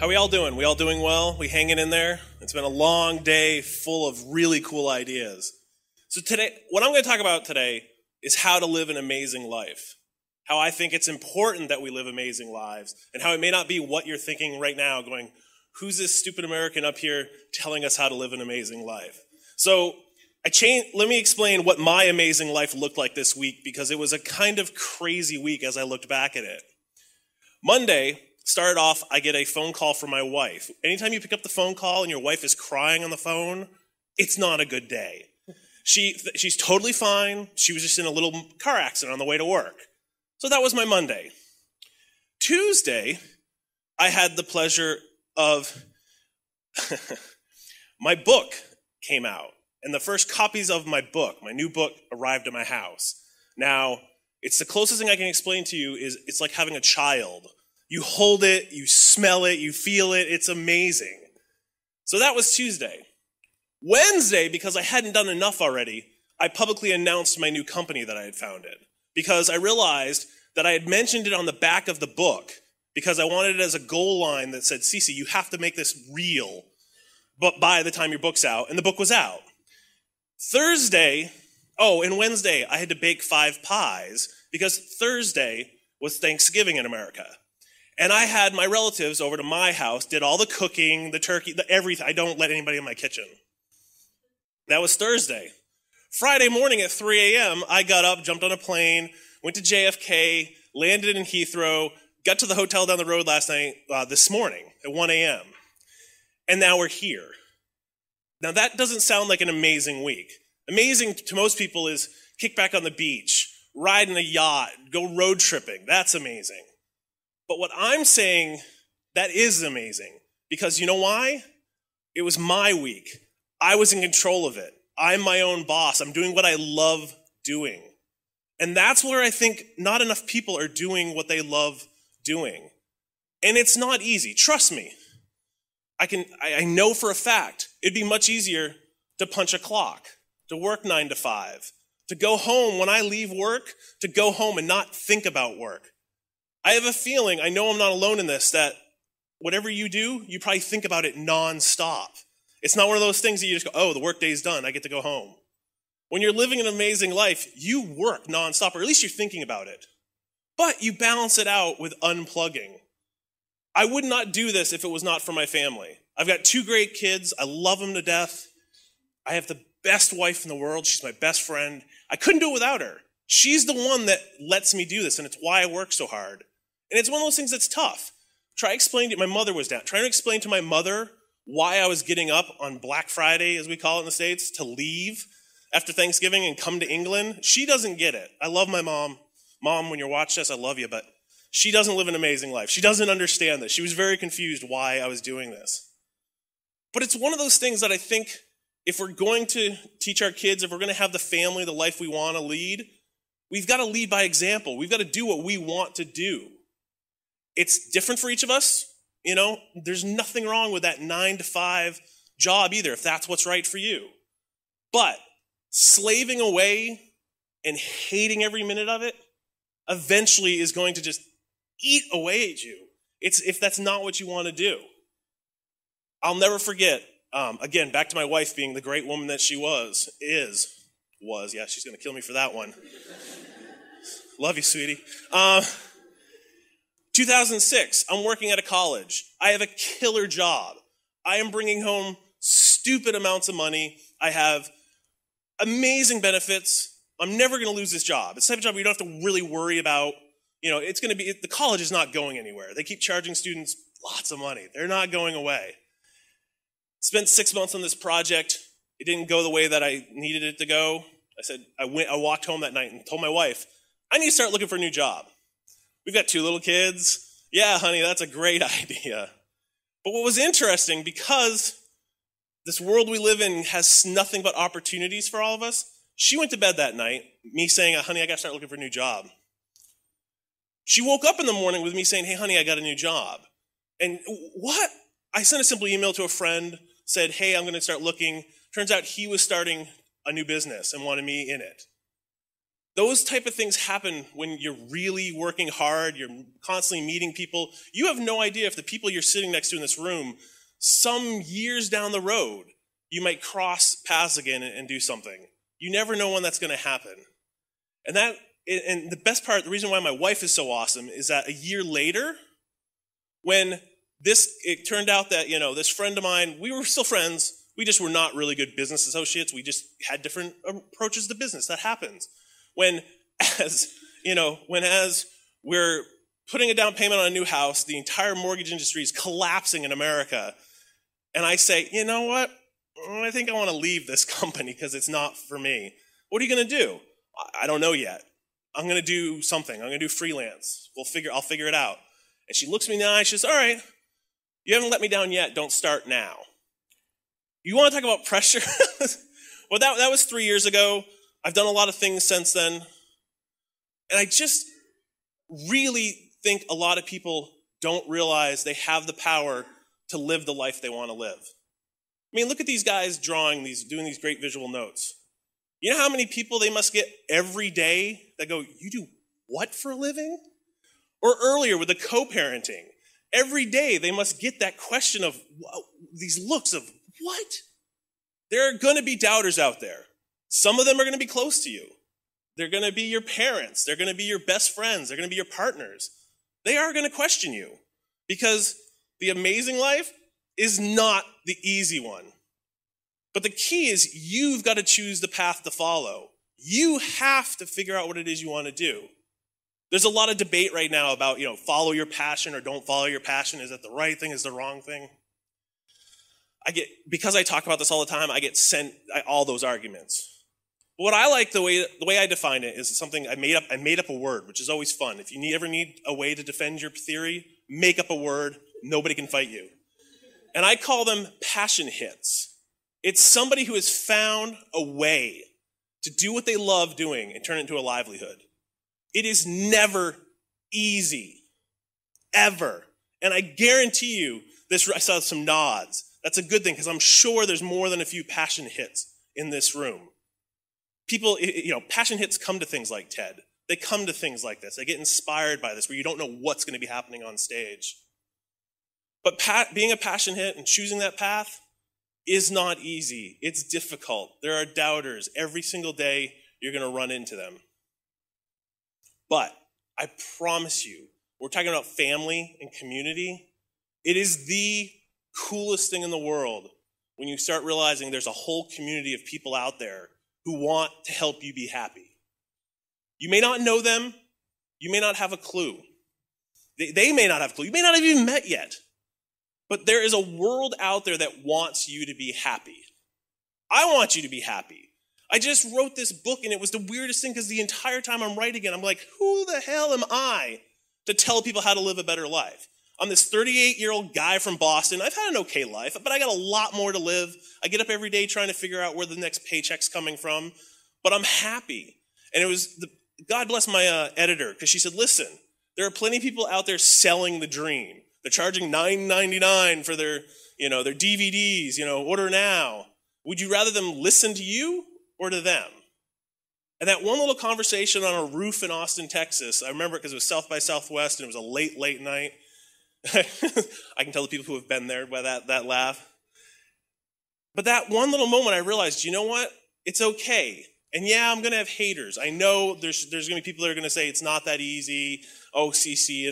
How we all doing? We all doing well? We hanging in there? It's been a long day full of really cool ideas. So today, what I'm going to talk about today is how to live an amazing life. How I think it's important that we live amazing lives, and how it may not be what you're thinking right now, going, who's this stupid American up here telling us how to live an amazing life? So let me explain what my amazing life looked like this week, because it was a kind of crazy week as I looked back at it. Monday started off, I get a phone call from my wife. Anytime you pick up the phone call and your wife is crying on the phone, it's not a good day. She's totally fine. She was just in a little car accident on the way to work. So that was my Monday. Tuesday, I had the pleasure of my book came out. And the first copies of my book, my new book, arrived at my house. Now, it's the closest thing I can explain to you is it's like having a child. You hold it, you smell it, you feel it. It's amazing. So that was Tuesday. Wednesday, because I hadn't done enough already, I publicly announced my new company that I had founded, because I realized that I had mentioned it on the back of the book because I wanted it as a goal line that said, Cece, you have to make this real but by the time your book's out, and the book was out. And Wednesday, I had to bake 5 pies because Thursday was Thanksgiving in America. And I had my relatives over to my house, did all the cooking, the turkey, everything. I don't let anybody in my kitchen. That was Thursday. Friday morning at 3 a.m., I got up, jumped on a plane, went to JFK, landed in Heathrow, got to the hotel down the road this morning at 1 a.m. And now we're here. Now that doesn't sound like an amazing week. Amazing to most people is kick back on the beach, ride in a yacht, go road tripping. That's amazing. But what I'm saying, that is amazing. Because you know why? It was my week. I was in control of it. I'm my own boss. I'm doing what I love doing. And that's where I think not enough people are doing what they love doing. And it's not easy. Trust me. I know for a fact it'd be much easier to punch a clock, to work 9 to 5, to go home when I leave work, to go home and not think about work. I have a feeling, I know I'm not alone in this, that whatever you do, you probably think about it nonstop. It's not one of those things that you just go, oh, the workday's done, I get to go home. When you're living an amazing life, you work nonstop, or at least you're thinking about it. But you balance it out with unplugging. I would not do this if it was not for my family. I've got 2 great kids. I love them to death. I have the best wife in the world. She's my best friend. I couldn't do it without her. She's the one that lets me do this, and it's why I work so hard. And it's one of those things that's tough. Trying to explain to my mother why I was getting up on Black Friday, as we call it in the States, to leave after Thanksgiving and come to England. She doesn't get it. I love my mom. Mom, when you're watching this, I love you, but she doesn't live an amazing life. She doesn't understand this. She was very confused why I was doing this. But it's one of those things that I think if we're going to teach our kids, if we're going to have the family, the life we want to lead, we've got to lead by example. We've got to do what we want to do. It's different for each of us. You know, there's nothing wrong with that 9 to 5 job either, if that's what's right for you. But slaving away and hating every minute of it eventually is going to just eat away at you. If that's not what you want to do. I'll never forget, again, back to my wife being the great woman that she was. Yeah, she's going to kill me for that one. Love you, sweetie. 2006, I'm working at a college. I have a killer job. I am bringing home stupid amounts of money. I have amazing benefits. I'm never going to lose this job. It's the type of job where you don't have to really worry about, the college is not going anywhere. They keep charging students lots of money. They're not going away. Spent 6 months on this project. It didn't go the way that I needed it to go. I walked home that night and told my wife, I need to start looking for a new job. We've got 2 little kids. Yeah, honey, that's a great idea. But what was interesting, because this world we live in has nothing but opportunities for all of us, she went to bed that night, me saying, honey, I got to start looking for a new job. She woke up in the morning with me saying, hey, honey, I got a new job. And what? I sent a simple email to a friend, said, hey, I'm going to start looking. Turns out he was starting a new business and wanted me in it. Those type of things happen when you're really working hard, you're constantly meeting people. You have no idea if the people you're sitting next to in this room, some years down the road, you might cross paths again and do something. You never know when that's going to happen. And the best part, the reason why my wife is so awesome is that a year later, when it turned out that, this friend of mine, we were still friends, we just were not really good business associates. We just had different approaches to business. That happens. As we're putting a down payment on a new house, the entire mortgage industry is collapsing in America. And I say, you know what? I think I want to leave this company because it's not for me. What are you going to do? I don't know yet. I'm going to do something. I'm going to do freelance. I'll figure it out. And she looks me in the eye. She says, all right, you haven't let me down yet. Don't start now. You want to talk about pressure? Well, that was 3 years ago. I've done a lot of things since then. And I just really think a lot of people don't realize they have the power to live the life they want to live. I mean, look at these guys doing these great visual notes. You know how many people they must get every day that go, you do what for a living? Or earlier with the co-parenting. Every day they must get that question of these looks of, what? There are going to be doubters out there. Some of them are going to be close to you. They're going to be your parents. They're going to be your best friends. They're going to be your partners. They are going to question you because the amazing life is not the easy one. But the key is you've got to choose the path to follow. You have to figure out what it is you want to do. There's a lot of debate right now about, follow your passion or don't follow your passion. Is that the right thing? Is the wrong thing? Because I talk about this all the time, I get sent all those arguments. But what I like, the way I define it is something I made up a word, which is always fun. If you ever need a way to defend your theory, make up a word. Nobody can fight you. And I call them passion hits. It's somebody who has found a way to do what they love doing and turn it into a livelihood. It is never easy, ever. And I guarantee you, I saw some nods. That's a good thing because I'm sure there's more than a few passion hits in this room. People, passion hits come to things like TED. They come to things like this. They get inspired by this where you don't know what's going to be happening on stage. But being a passion hit and choosing that path is not easy. It's difficult. There are doubters. Every single day you're going to run into them. But I promise you, we're talking about family and community. It is the coolest thing in the world when you start realizing there's a whole community of people out there who want to help you be happy. You may not know them. You may not have a clue. They may not have a clue. You may not have even met yet. But there is a world out there that wants you to be happy. I want you to be happy. I just wrote this book, and it was the weirdest thing because the entire time I'm writing it, I'm like, who the hell am I to tell people how to live a better life? I'm this 38-year-old guy from Boston. I've had an okay life, but I got a lot more to live. I get up every day trying to figure out where the next paycheck's coming from, but I'm happy. And it was, God bless my editor, because she said, listen, there are plenty of people out there selling the dream. They're charging $9.99 for their DVDs, order now. Would you rather them listen to you or to them? And that one little conversation on a roof in Austin, Texas, I remember it because it was South by Southwest and it was a late, late night. I can tell the people who have been there by that laugh. But that one little moment I realized, you know what? It's okay. And yeah, I'm going to have haters. I know there's going to be people that are going to say it's not that easy. Oh, CC,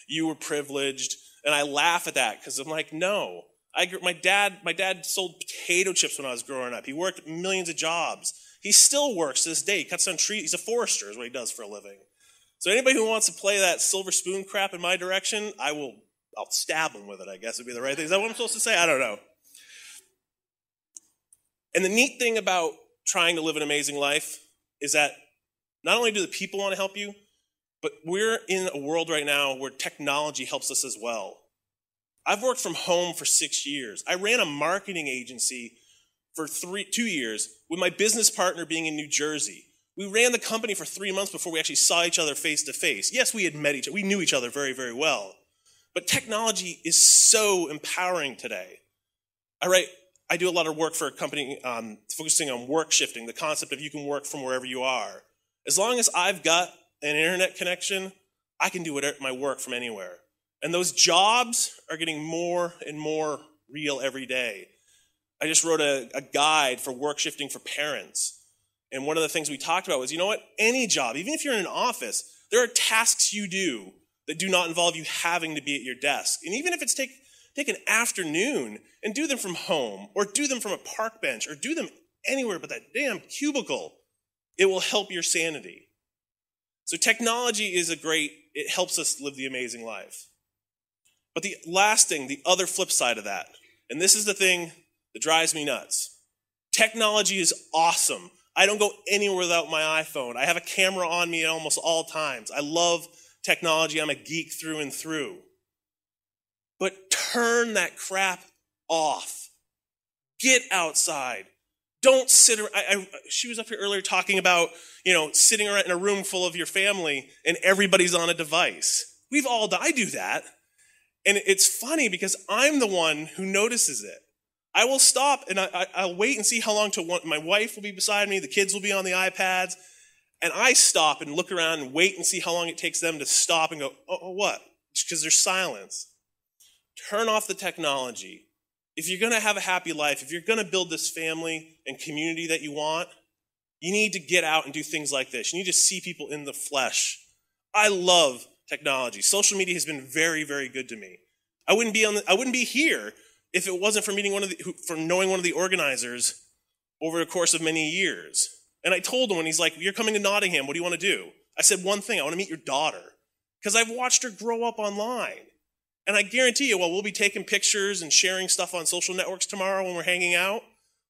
you were privileged. And I laugh at that because I'm like, no. My dad sold potato chips when I was growing up. He worked millions of jobs. He still works to this day. He cuts down trees. He's a forester is what he does for a living. So anybody who wants to play that silver spoon crap in my direction, I'll stab him with it, I guess would be the right thing. Is that what I'm supposed to say? I don't know. And the neat thing about trying to live an amazing life is that not only do the people want to help you, but we're in a world right now where technology helps us as well. I've worked from home for 6 years. I ran a marketing agency for 2 years with my business partner being in New Jersey. We ran the company for 3 months before we actually saw each other face to face. Yes, we had met each other. We knew each other very, very well. But technology is so empowering today. I do a lot of work for a company focusing on work shifting, the concept of you can work from wherever you are. As long as I've got an internet connection, I can do my work from anywhere. And those jobs are getting more and more real every day. I just wrote a guide for work shifting for parents. And one of the things we talked about was, you know what? Any job, even if you're in an office, there are tasks you do that do not involve you having to be at your desk. And even if it's take an afternoon and do them from home, or do them from a park bench, or do them anywhere but that damn cubicle, it will help your sanity. So technology is it helps us live the amazing life. But the last thing, the other flip side of that, and this is the thing that drives me nuts. Technology is awesome. I don't go anywhere without my iPhone. I have a camera on me at almost all times. I love technology. I'm a geek through and through. But turn that crap off. Get outside. Don't sit around. She was up here earlier talking about, sitting around in a room full of your family and everybody's on a device. I do that. And it's funny because I'm the one who notices it. I will stop and I'll wait and see how long my wife will be beside me, the kids will be on the iPads, and I stop and look around and wait and see how long it takes them to stop and go, oh what? Because there's silence. Turn off the technology. If you're going to have a happy life, if you're going to build this family and community that you want, you need to get out and do things like this. You need to see people in the flesh. I love technology. Social media has been very, very good to me. I wouldn't be here if it wasn't for knowing one of the organizers over the course of many years. And I told him when he's like, "You're coming to Nottingham, what do you want to do?" I said one thing, I want to meet your daughter. Because I've watched her grow up online. And I guarantee you, we'll be taking pictures and sharing stuff on social networks tomorrow when we're hanging out.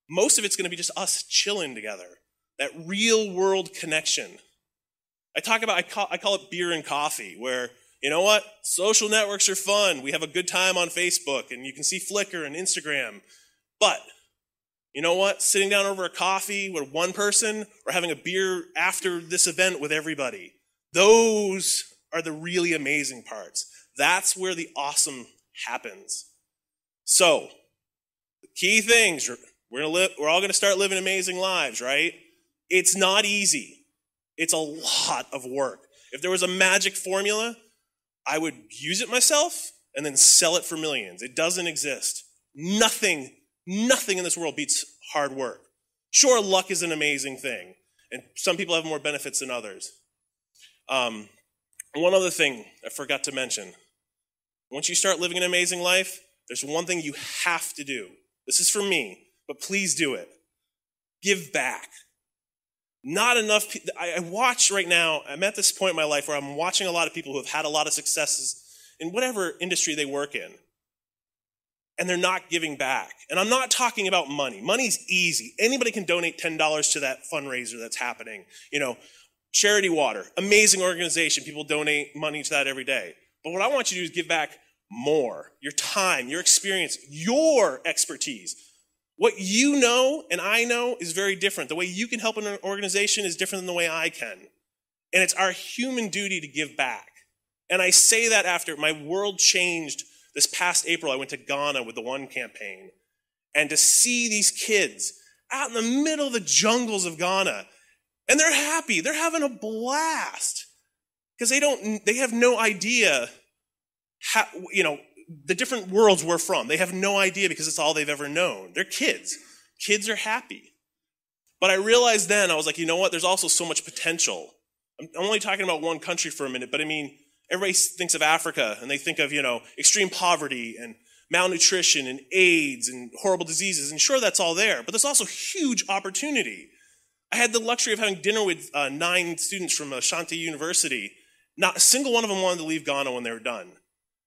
Most of it's going to be just us chilling together. That real world connection. I call it beer and coffee, where, you know what? Social networks are fun. We have a good time on Facebook, and you can see Flickr and Instagram. But, you know what? Sitting down over a coffee with one person or having a beer after this event with everybody, those are the really amazing parts. That's where the awesome happens. So, the key things, we're all going to start living amazing lives, right? It's not easy. It's a lot of work. If there was a magic formula, I would use it myself and then sell it for millions. It doesn't exist. Nothing in this world beats hard work. Sure, luck is an amazing thing, and some people have more benefits than others. One other thing I forgot to mention. Once you start living an amazing life, there's one thing you have to do. This is for me, but please do it. Give back. Not enough people. I watch right now, I'm at this point in my life where I'm watching a lot of people who have had a lot of successes in whatever industry they work in, and they're not giving back. And I'm not talking about money. Money's easy. Anybody can donate $10 to that fundraiser that's happening. Charity Water, amazing organization. People donate money to that every day. But what I want you to do is give back more. Your time, your experience, your expertise. What you know and I know is very different. The way you can help an organization is different than the way I can. And it's our human duty to give back. And I say that after my world changed this past April. I went to Ghana with the One campaign. And to see these kids out in the middle of the jungles of Ghana, and they're happy, they're having a blast. Because they have no idea how, the different worlds we're from. They have no idea because it's all they've ever known. They're kids. Kids are happy. But I realized then, I was like, you know what? There's also so much potential. I'm only talking about one country for a minute, but everybody thinks of Africa and they think of, extreme poverty and malnutrition and AIDS and horrible diseases. And sure, that's all there, but there's also huge opportunity. I had the luxury of having dinner with 9 students from Bentley University. Not a single one of them wanted to leave Ghana when they were done.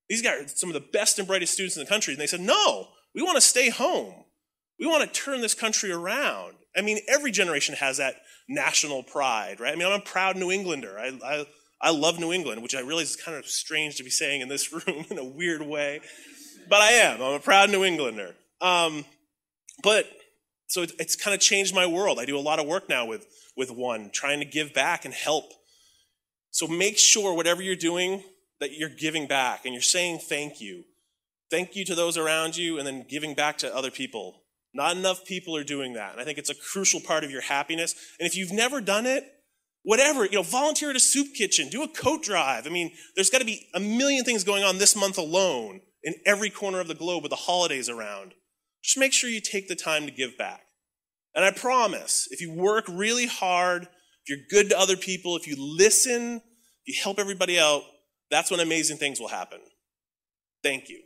These guys are some of the best and brightest students in the country. And they said, no, we want to stay home. We want to turn this country around. Every generation has that national pride, right? I'm a proud New Englander. I love New England, which I realize is kind of strange to be saying in this room in a weird way. But I am. I'm a proud New Englander. So it's kind of changed my world. I do a lot of work now with One, trying to give back and help. So make sure whatever you're doing, that you're giving back and you're saying thank you. Thank you to those around you and then giving back to other people. Not enough people are doing that. And I think it's a crucial part of your happiness. And if you've never done it, Whatever, volunteer at a soup kitchen, do a coat drive. I mean, there's got to be a million things going on this month alone in every corner of the globe with the holidays around. Just make sure you take the time to give back. And I promise, if you work really hard, if you're good to other people, if you listen, if you help everybody out, that's when amazing things will happen. Thank you.